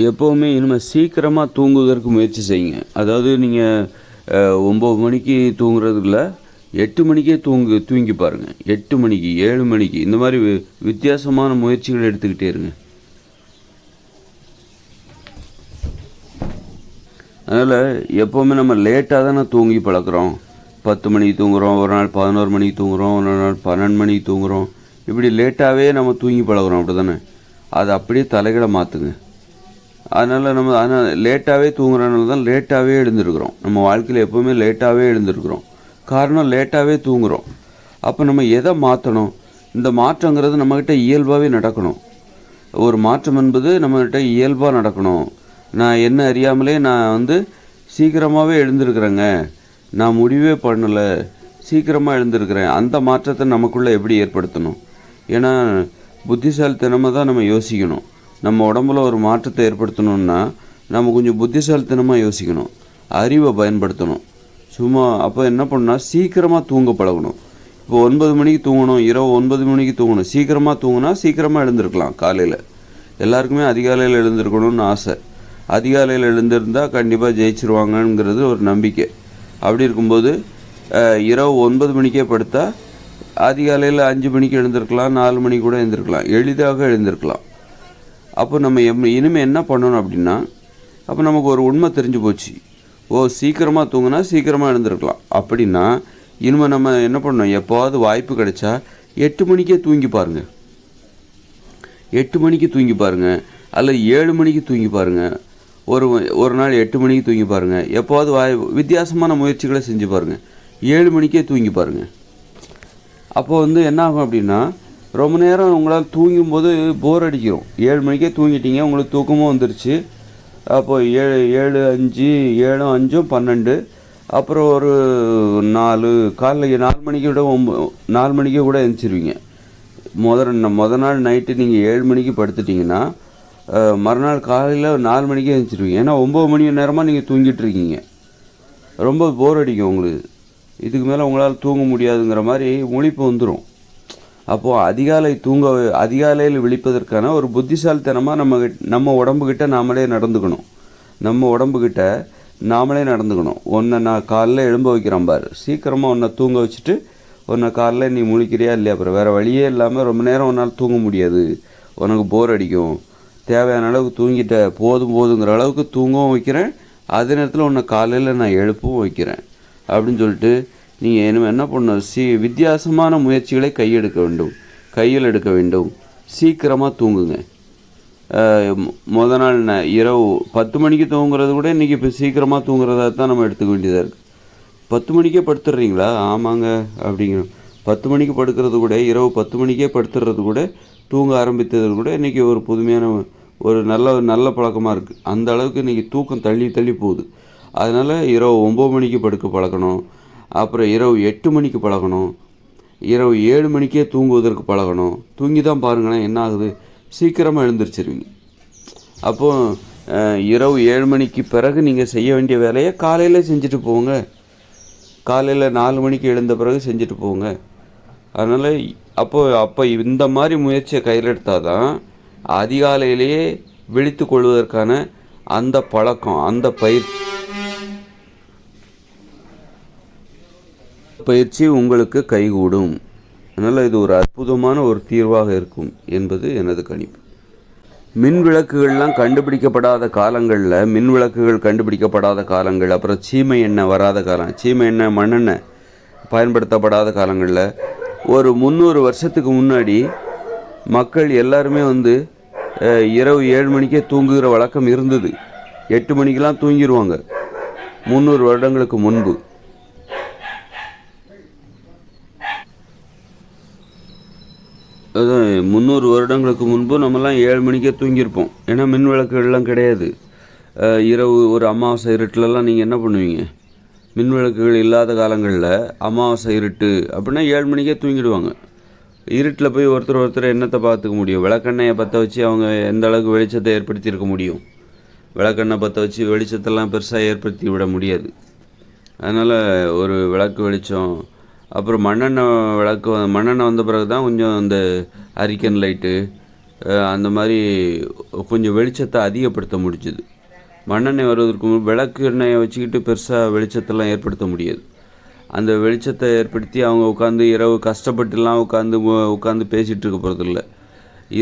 எப்போவுமே இனிமேல் சீக்கிரமாக தூங்குவதற்கு முயற்சி செய்யுங்க. அதாவது நீங்கள் 9 மணிக்கு தூங்குறதுல 8 மணிக்கே தூங்கி பாருங்கள். 8 மணிக்கு, 7 மணிக்கு, இந்த மாதிரி வித்தியாசமான முயற்சிகள் எடுத்துக்கிட்டே இருங்க. அதனால் எப்போவுமே நம்ம லேட்டாக தானே தூங்கி பழக்கிறோம். 10 மணிக்கு தூங்குகிறோம், ஒரு நாள் 11 மணிக்கு தூங்குகிறோம், ஒரு நாள் 12 மணிக்கு தூங்குகிறோம். இப்படி லேட்டாகவே நம்ம தூங்கி பழகிறோம், அப்படி தானே? அதை அப்படியே தலைகளை மாற்றுங்க. அதனால் லேட்டாகவே தூங்குறதுனால தான் லேட்டாகவே எழுந்திருக்கிறோம். நம்ம வாழ்க்கையில் எப்போவுமே லேட்டாகவே எழுந்திருக்கிறோம். காரணம் லேட்டாகவே தூங்குகிறோம். அப்போ நம்ம எதை மாற்றணும்? இந்த மாற்றங்கிறது நம்மக்கிட்ட இயல்பாகவே நடக்கணும். ஒரு மாற்றம் என்பது நம்மக்கிட்ட இயல்பாக நடக்கணும். நான் என்ன அறியாமலே நான் சீக்கிரமாகவே எழுந்திருக்கிறேங்க, நான் முடிவே பண்ணலை, சீக்கிரமாக எழுந்திருக்கிறேன். அந்த மாற்றத்தை நமக்குள்ளே எப்படி ஏற்படுத்தணும்? ஏன்னா புத்திசாலித்தனமாக தான் நம்ம யோசிக்கணும். நம்ம உடம்புல ஒரு மாற்றத்தை ஏற்படுத்தணுன்னா நம்ம கொஞ்சம் புத்திசாலித்தனமாக யோசிக்கணும், அறிவை பயன்படுத்தணும். சும்மா அப்போ என்ன பண்ணால் சீக்கிரமாக தூங்க பழகணும். இப்போ 9 மணிக்கு தூங்கணும், இரவு 9 மணிக்கு தூங்கணும். சீக்கிரமாக தூங்கினா சீக்கிரமாக எழுந்திருக்கலாம். காலையில் எல்லாருக்குமே அதிகாலையில் எழுந்திருக்கணும்னு ஆசை. அதிகாலையில் எழுந்திருந்தால் கண்டிப்பாக ஜெயிச்சிருவாங்கங்கிறது ஒரு நம்பிக்கை. அப்படி இருக்கும்போது இரவு 9 மணிக்கே படுத்தா அதிகாலையில் 5 மணிக்கு எழுந்திருக்கலாம், 4 மணிக்கு கூட எழுந்திருக்கலாம், எளிதாக எழுந்திருக்கலாம். அப்போ நம்ம இனிமேல் என்ன பண்ணணும் அப்படின்னா, அப்போ நமக்கு ஒரு உண்மை தெரிஞ்சு போச்சு. சீக்கிரமாக தூங்கினா சீக்கிரமாக எழுந்திருக்கலாம் அப்படின்னா இனிமேல் நம்ம என்ன பண்ணணும்? எப்போவாவது வாய்ப்பு கிடைச்சா 8 மணிக்கே தூங்கி பாருங்கள். 8 மணிக்கு தூங்கி பாருங்கள், அல்லது 7 மணிக்கு தூங்கி பாருங்கள். ஒரு நாள் 8 மணிக்கு தூங்கி பாருங்கள். எப்போவாவது வித்தியாசமான முயற்சிகளை செஞ்சு பாருங்கள். 7 மணிக்கே தூங்கி பாருங்கள். அப்போ என்ன ஆகும் அப்படின்னா, ரொம்ப நேரம் உங்களால் தூங்கும்போது போர் அடிக்கிறோம். 7 மணிக்கே தூங்கிட்டீங்க, உங்களுக்கு தூக்கமும் வந்துருச்சு. அப்போ 7, 5, 12, அப்புறம் ஒரு 4 காலைல 4 மணிக்கு விட 4 மணிக்கே கூட எழுந்திருவீங்க. முத நாள் நைட்டு நீங்கள் 7 மணிக்கு படுத்துட்டிங்கன்னா மறுநாள் காலையில் 4 மணிக்கே எழுந்திருவீங்க. ஏன்னா 9 மணி நேரமாக நீங்கள் தூங்கிட்டு இருக்கீங்க. ரொம்ப போர் அடிக்கும் உங்களுக்கு. இதுக்கு மேலே உங்களால் தூங்க முடியாதுங்கிற மாதிரி முழிப்பு வந்துடும். அப்போது அதிகாலையில் விழிப்பதற்கான ஒரு புத்திசாலித்தனமாக நம்ம உடம்புக்கிட்ட நாமளே நடந்துக்கணும். உன்னை நான் காலைல எழும்ப வைக்கிறேன் பாரு, சீக்கிரமாக உன்னை தூங்க வச்சுட்டு உன்னை காலைல நீ முழிக்கிறியா இல்லையா? அப்புறம் வேறு வழியே இல்லாமல் ரொம்ப நேரம் உன்னால் தூங்க முடியாது, உனக்கு போர் அடிக்கும். தேவையான அளவுக்கு தூங்கிட்ட, போதுங்கிற அளவுக்கு தூங்கவும் வைக்கிறேன், அதே நேரத்தில் உன்னை காலையில் நான் எழுப்பவும் வைக்கிறேன் அப்படின்னு சொல்லிட்டு நீங்கள் என்ன பண்ணணும்? வித்தியாசமான முயற்சிகளை கையில் எடுக்க வேண்டும். சீக்கிரமாக தூங்குங்க. முத நாள் இரவு 10 மணிக்கு தூங்குறது கூட இன்றைக்கி இப்போ சீக்கிரமாக தூங்குறதா தான் நம்ம எடுத்துக்க வேண்டியதாக இருக்குது. 10 மணிக்கே படுத்துடுறீங்களா? ஆமாங்க அப்படிங்கிறோம். 10 மணிக்கு படுக்கிறது கூட, இரவு 10 மணிக்கே படுத்துடுறது கூட, தூங்க ஆரம்பித்தது கூட இன்றைக்கி ஒரு புதுமையான ஒரு நல்ல பழக்கமாக இருக்குது. அந்த அளவுக்கு இன்றைக்கி தூக்கம் தள்ளி போகுது. அதனால் இரவு 9 மணிக்கு படுக்க பழக்கணும். அப்புறம் இரவு 8 மணிக்கு பழகணும். இரவு 7 மணிக்கே தூங்குவதற்கு பழகணும். தூங்கி தான் பாருங்களேன் என்ன ஆகுது? சீக்கிரமாக எழுந்திரிச்சிருவீங்க. அப்போது இரவு 7 மணிக்கு பிறகு நீங்கள் செய்ய வேண்டிய வேலையை காலையில் செஞ்சுட்டு போங்க. காலையில் 4 மணிக்கு எழுந்த பிறகு செஞ்சுட்டு போங்க. அதனால் அப்போ இந்த மாதிரி முயற்சியை கையில் எடுத்தால் தான் அதிகாலையிலேயே விழித்து கொள்வதற்கான அந்த பழக்கம், அந்த பயிற்சி உங்களுக்கு கைகூடும். அதனால் இது ஒரு அற்புதமான ஒரு தீர்வாக இருக்கும் என்பது எனது கணிப்பு. மின் விளக்குகள்லாம் கண்டுபிடிக்கப்படாத காலங்களில், அப்புறம் சீமை எண்ணெய் வராத காலம், சீமை எண்ணெய், மண்ணெண்ணெய் பயன்படுத்தப்படாத காலங்களில் ஒரு 300 வருஷத்துக்கு முன்னாடி மக்கள் எல்லாருமே இரவு 7 மணிக்கே தூங்குகிற வழக்கம் இருந்தது. 8 மணிக்கெலாம் தூங்கிடுவாங்க 300 வருடங்களுக்கு முன்பு. அதான் 300 வருடங்களுக்கு முன்பு நம்மலாம் 7 மணிக்கே தூங்கியிருப்போம். ஏன்னா மின் விளக்குகள்லாம் கிடையாது. இரவு ஒரு அமாவாசை இருட்டிலலாம் நீங்கள் என்ன பண்ணுவீங்க? மின் விளக்குகள் இல்லாத காலங்களில் அமாவாசை இருட்டு அப்படின்னா 7 மணிக்கே தூங்கிடுவாங்க. இருட்டில் போய் ஒருத்தர் என்னத்தை பார்த்துக்க முடியும்? விளக்கெண்ணெயை பற்ற வச்சு அவங்க எந்த அளவுக்கு வெளிச்சத்தை ஏற்படுத்தியிருக்க முடியும்? விளக்கெண்ணெய் பற்ற வச்சு வெளிச்சத்தெல்லாம் பெருசாக ஏற்படுத்தி விட முடியாது. அதனால் ஒரு விளக்கு வெளிச்சம், அப்புறம் மண்ணெண்ணெய் வந்த பிறகு தான் கொஞ்சம் இந்த அரிக்கன் லைட்டு, அந்த மாதிரி கொஞ்சம் வெளிச்சத்தை அதிகப்படுத்த முடிஞ்சுது. மண்ணெண்ணெய் வருவதற்கு விளக்கு எண்ணெயை வச்சுக்கிட்டு பெருசாக வெளிச்சத்தெல்லாம் ஏற்படுத்த முடியாது. அந்த வெளிச்சத்தை ஏற்படுத்தி அவங்க உட்காந்து இரவு கஷ்டப்பட்டுலாம் உட்காந்து பேசிகிட்டு இருக்க போகிறதில்ல.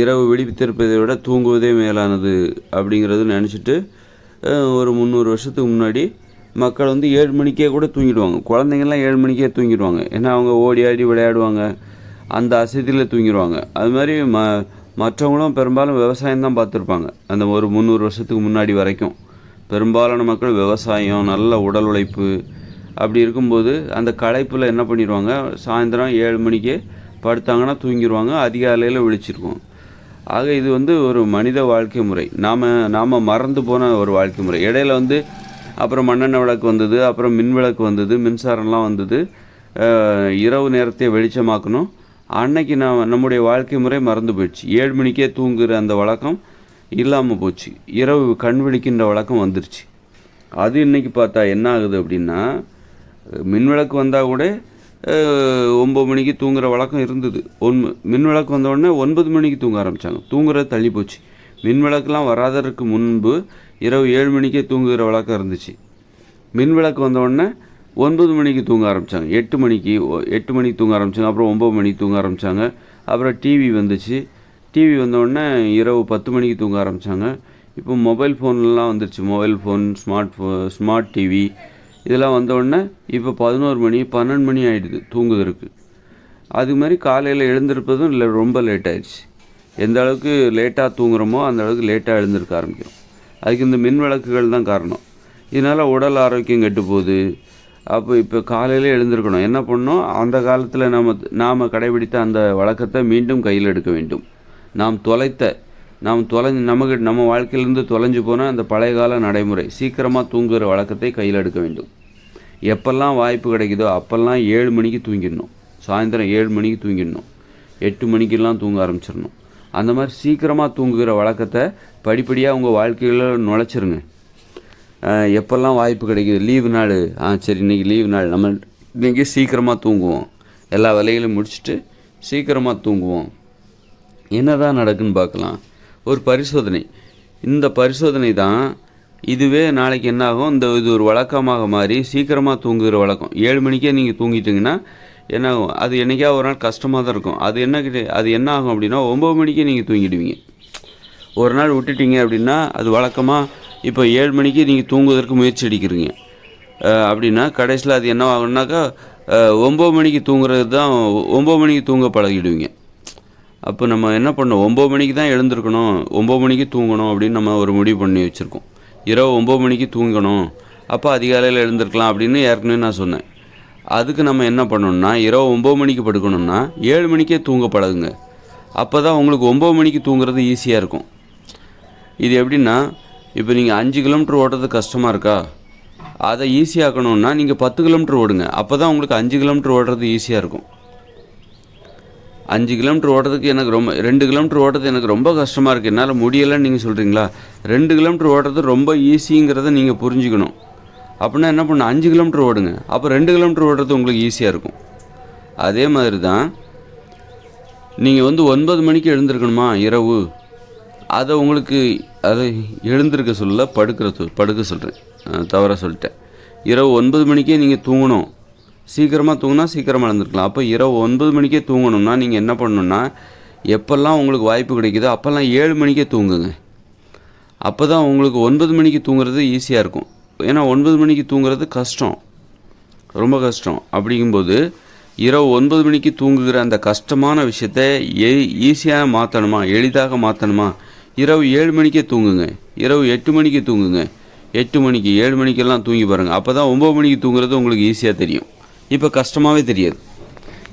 இரவு விழித்திருப்பதை விட தூங்குவதே மேலானது அப்படிங்கிறது நினச்சிட்டு ஒரு 300 வருஷத்துக்கு முன்னாடி மக்கள் 7 மணிக்கே கூட தூங்கிடுவாங்க. குழந்தைங்கள்லாம் 7 மணிக்கே தூங்கிடுவாங்க. ஏன்னா அவங்க ஓடி ஆடி விளையாடுவாங்க, அந்த அசதியில் தூங்கிடுவாங்க. அது மாதிரி மற்றவங்களும் பெரும்பாலும் விவசாயம் தான் பார்த்துருப்பாங்க. அந்த ஒரு 300 வருஷத்துக்கு முன்னாடி வரைக்கும் பெரும்பாலான மக்கள் விவசாயம், நல்ல உடல் உழைப்பு அப்படி இருக்கும்போது அந்த களைப்பில் என்ன பண்ணிடுவாங்க, சாயந்தரம் 7 மணிக்கே படுத்தாங்கன்னா தூங்கிடுவாங்க, அதிகாலையில் விழிச்சிருக்கும். ஆக இது ஒரு மனித வாழ்க்கை முறை, நாம் மறந்து போன ஒரு வாழ்க்கை முறை. இடையில அப்புறம் மண்ணெண்ணெய் விளக்கு வந்தது, அப்புறம் மின் விளக்கு வந்தது, மின்சாரம்லாம் வந்தது. இரவு நேரத்தை வெளிச்சமாக்கணும். அன்னைக்கு நம்முடைய வாழ்க்கை முறை மறந்து போயிடுச்சு. 7 மணிக்கே தூங்குகிற அந்த வழக்கம் இல்லாமல் போச்சு. இரவு கண் விழிக்கின்ற வழக்கம் வந்துருச்சு. அது இன்றைக்கி பார்த்தா என்ன ஆகுது அப்படின்னா, மின் விளக்கு வந்தால் கூட 9 மணிக்கு தூங்குகிற வழக்கம் இருந்தது. மின் விளக்கு வந்தோடனே 9 மணிக்கு தூங்க ஆரம்பித்தாங்க. தூங்குறது தள்ளி போச்சு. மின் விளக்குலாம் வராததற்கு முன்பு இரவு 7 மணிக்கே தூங்குகிற வழக்கம் இருந்துச்சு. மின் விளக்கு வந்தோடனே 9 மணிக்கு தூங்க ஆரம்பித்தாங்க. 8 மணிக்கு தூங்க ஆரம்பித்தாங்க. அப்புறம் 9 மணிக்கு தூங்க ஆரம்பித்தாங்க. அப்புறம் டிவி வந்துச்சு. டிவி வந்தோடனே இரவு 10 மணிக்கு தூங்க ஆரம்பித்தாங்க. இப்போ மொபைல் ஃபோன்லாம் வந்துருச்சு. மொபைல் ஃபோன், ஸ்மார்ட் டிவி இதெல்லாம் வந்தோடனே இப்போ 11 மணி 12 மணி ஆகிடுது தூங்குவதற்கு. அது மாதிரி காலையில் எழுந்திருப்பதும் இல்லை, ரொம்ப லேட் ஆகிடுச்சு. எந்த அளவுக்கு லேட்டாக தூங்குகிறோமோ அந்த அளவுக்கு லேட்டாக எழுந்திருக்க ஆரம்பிக்கிறோம். அதுக்கு இந்த மின் விளக்குகள் தான் காரணம். இதனால் உடல் ஆரோக்கியம் கெட்டு போகுது. அப்போ இப்போ காலையில் எழுந்திருக்கணும். என்ன பண்ணணும், அந்த காலத்தில் நாம் கடைபிடித்த அந்த வழக்கத்தை மீண்டும் கையில் எடுக்க வேண்டும். நம்ம வாழ்க்கையிலேருந்து தொலைஞ்சு போன அந்த பழைய கால நடைமுறை, சீக்கிரமாக தூங்குகிற வழக்கத்தை கையில் எடுக்க வேண்டும். எப்பெல்லாம் வாய்ப்பு கிடைக்குதோ அப்போல்லாம் 7 மணிக்கு தூங்கிடணும். சாயந்தரம் 7 மணிக்கு தூங்கிடணும். 8 மணிக்கெல்லாம் தூங்க ஆரம்பிச்சிடணும். அந்த மாதிரி சீக்கிரமாக தூங்குகிற வழக்கத்தை படிப்படியாக உங்கள் வாழ்க்கையில் நுழைச்சிருங்க. எப்போல்லாம் வாய்ப்பு கிடைக்குது, லீவு நாள், சரி இன்றைக்கி லீவு நாள், நம்ம இன்றைக்கி சீக்கிரமாக தூங்குவோம், எல்லா வேலைகளையும் முடிச்சுட்டு சீக்கிரமாக தூங்குவோம். என்ன தான் நடக்குன்னு பார்க்கலாம். ஒரு பரிசோதனை, இந்த பரிசோதனை தான் இதுவே நாளைக்கு என்ன ஆகும், இது ஒரு வழக்கமாக மாறி சீக்கிரமாக தூங்குகிற வழக்கம். 7 மணிக்கே நீங்கள் தூங்கிட்டிங்கன்னா என்ன ஆகும், அது என்றைக்கா ஒரு நாள் கஷ்டமாக தான் இருக்கும். அது என்ன ஆகும் அப்படின்னா 9 மணிக்கே நீங்கள் தூங்கிடுவீங்க. ஒரு நாள் விட்டுட்டீங்க அப்படின்னா அது வழக்கமாக இப்போ 7 மணிக்கு நீங்கள் தூங்குவதற்கு முயற்சி எடுக்கிறீங்க அப்படின்னா கடைசியில் அது என்ன ஆகும்னாக்கா 9 மணிக்கு தூங்குறது தான், 9 மணிக்கு தூங்க பழகிடுவீங்க. அப்போ நம்ம என்ன பண்ணோம், 9 மணிக்கு தான் எழுந்திருக்கணும், 9 மணிக்கு தூங்கணும் அப்படின்னு நம்ம ஒரு முடிவு பண்ணி வச்சுருக்கோம். இரவு 9 மணிக்கு தூங்கணும், அப்போ அதிகாலையில் எழுந்திருக்கலாம் அப்படின்னு ஏற்கனவே நான் சொன்னேன். அதுக்கு நம்ம என்ன பண்ணணும்னா, இரவு 9 மணிக்கு படுக்கணும்னா 7 மணிக்கே தூங்க பழகுங்க. அப்போ தான் உங்களுக்கு 9 மணிக்கு தூங்குறது ஈஸியாக இருக்கும். இது எப்படின்னா, இப்போ நீங்கள் 5 கிலோமீட்டர் ஓடுறது கஷ்டமாக இருக்கா, அதை ஈஸியாக்கணுன்னா நீங்கள் 10 கிலோமீட்டர் ஓடுங்க. அப்போ தான் உங்களுக்கு 5 கிலோமீட்டர் ஓடுறது ஈஸியாக இருக்கும். 5 கிலோமீட்டர் ஓடுறதுக்கு எனக்கு 2 கிலோமீட்டர் ஓடுறது எனக்கு ரொம்ப கஷ்டமாக இருக்குது, என்னால் முடியலைன்னு நீங்கள் சொல்கிறீங்களா, 2 கிலோமீட்டர் ஓடுறது ரொம்ப ஈஸிங்கிறத நீங்கள் புரிஞ்சுக்கணும். அப்படின்னா என்ன பண்ணணும், 5 கிலோமீட்டர் ஓடுங்க. அப்போ 2 கிலோமீட்டர் ஓடுறது உங்களுக்கு ஈஸியாக இருக்கும். அதே மாதிரி தான் நீங்கள் 9 மணிக்கு எழுந்திருக்கணுமா இரவு, அதை எழுந்திருக்க சொல்ல படுக்க சொல்கிறேன், தவறாக சொல்லிட்டேன். இரவு 9 மணிக்கே நீங்கள் தூங்கணும். சீக்கிரமாக தூங்கினா சீக்கிரமாக எழுந்திருக்கலாம். அப்போ இரவு 9 மணிக்கே தூங்கணும்னா நீங்கள் என்ன பண்ணணுன்னா, எப்போல்லாம் உங்களுக்கு வாய்ப்பு கிடைக்குதோ அப்போல்லாம் 7 மணிக்கே தூங்குங்க. அப்போ தான் உங்களுக்கு 9 மணிக்கு தூங்குறது ஈஸியாக இருக்கும். ஏன்னா 9 மணிக்கு தூங்குறது கஷ்டம், ரொம்ப கஷ்டம். அப்படிங்கும்போது இரவு 9 மணிக்கு தூங்குகிற அந்த கஷ்டமான விஷயத்தை ஈஸியாக மாற்றணுமா, எளிதாக மாற்றணுமா, இரவு 7 மணிக்கே தூங்குங்க. இரவு 8 மணிக்கு தூங்குங்க. 8 மணிக்கு 7 மணிக்கெல்லாம் தூங்கி பாருங்கள். அப்போ தான் 9 மணிக்கு தூங்குறது உங்களுக்கு ஈஸியாக தெரியும். இப்போ கஷ்டமாகவே தெரியாது.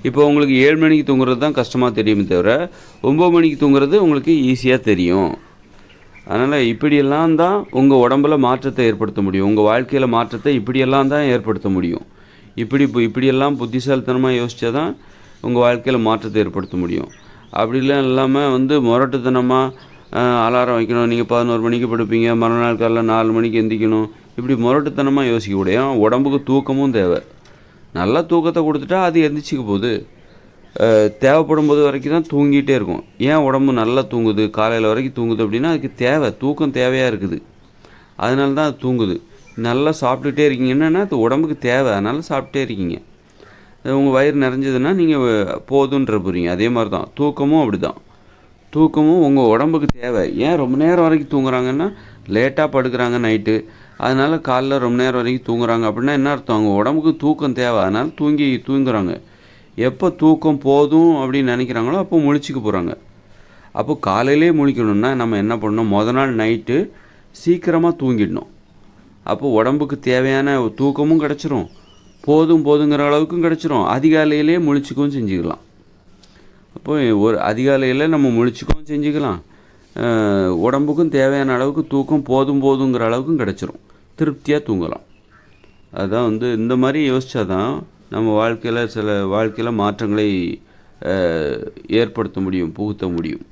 இப்போ உங்களுக்கு 7 மணிக்கு தூங்குறது தான் கஷ்டமாக தெரியுமே தவிர 9 மணிக்கு தூங்குறது உங்களுக்கு ஈஸியாக தெரியும். அதனால் இப்படியெல்லாம் தான் உங்கள் உடம்பில் மாற்றத்தை ஏற்படுத்த முடியும். உங்கள் வாழ்க்கையில் மாற்றத்தை இப்படியெல்லாம் தான் ஏற்படுத்த முடியும். இப்படியெல்லாம் புத்திசாலித்தனமாக யோசித்தா தான் உங்கள் வாழ்க்கையில் மாற்றத்தை ஏற்படுத்த முடியும். அப்படிலாம் இல்லாமல் முரட்டுத்தனமாக அலாரம் வைக்கணும், நீங்கள் 11 மணிக்கு படுப்பீங்க, மறுநாள் காலைல 4 மணிக்கு எந்திக்கணும், இப்படி முரட்டுத்தனமாக யோசிக்கக்கூடிய உடம்புக்கு தூக்கமும் தேவை. நல்லா தூக்கத்தை கொடுத்துட்டா அது எந்திரிச்சிக்க போகுது. தேவைப்படும் போது வரைக்கும் தான் தூங்கிட்டே இருக்கும். ஏன் உடம்பு நல்லா தூங்குது, காலையில் வரைக்கும் தூங்குது அப்படின்னா அதுக்கு தூக்கம் தேவையாக இருக்குது. அதனால தான் அது தூங்குது. நல்லா சாப்பிட்டுட்டே இருக்கீங்கன்னா அது உடம்புக்கு தேவை, அதனால் சாப்பிட்டே இருக்கீங்க. உங்கள் வயிறு நிறைஞ்சதுன்னா நீங்கள் போதுன்ற போகிறீங்க. அதே மாதிரி தான் தூக்கமும் அப்படி தான். தூக்கமும் உங்கள் உடம்புக்கு தேவை. ஏன் ரொம்ப நேரம் வரைக்கும் தூங்குறாங்கன்னா, லேட்டாக படுக்கிறாங்க நைட்டு, அதனால் காலைல ரொம்ப நேரம் வரைக்கும் தூங்குறாங்க அப்படின்னா என்ன அர்த்தம்? அவங்க உடம்புக்கு தூக்கம் தேவை, அதனால் தூங்குறாங்க. எப்போ தூக்கம் போதும் அப்படின்னு நினைக்கிறாங்களோ அப்போ முழிச்சுக்க போகிறாங்க. அப்போ காலையிலே முழிக்கணும்னா நம்ம என்ன பண்ணணும்? நாள் நைட்டு சீக்கிரமாக தூங்கிடணும். அப்போ உடம்புக்கு தேவையான தூக்கமும் கிடச்சிரும், போதுங்கிற அளவுக்கும் கிடச்சிரும், அதிகாலையிலே முழிச்சுக்கவும் செஞ்சுக்கலாம். அப்போ ஒரு அதிகாலையில் நம்ம முழிச்சுக்கவும் செஞ்சுக்கலாம், உடம்புக்கும் தேவையான அளவுக்கு தூக்கம் போதுங்கிற அளவுக்கும் கிடச்சிரும், திருப்தியாக தூங்கலாம். அதுதான் இந்த மாதிரி யோசித்தா தான் நம்ம வாழ்க்கையில் மாற்றங்களை ஏற்படுத்த முடியும், புகுத்த முடியும்.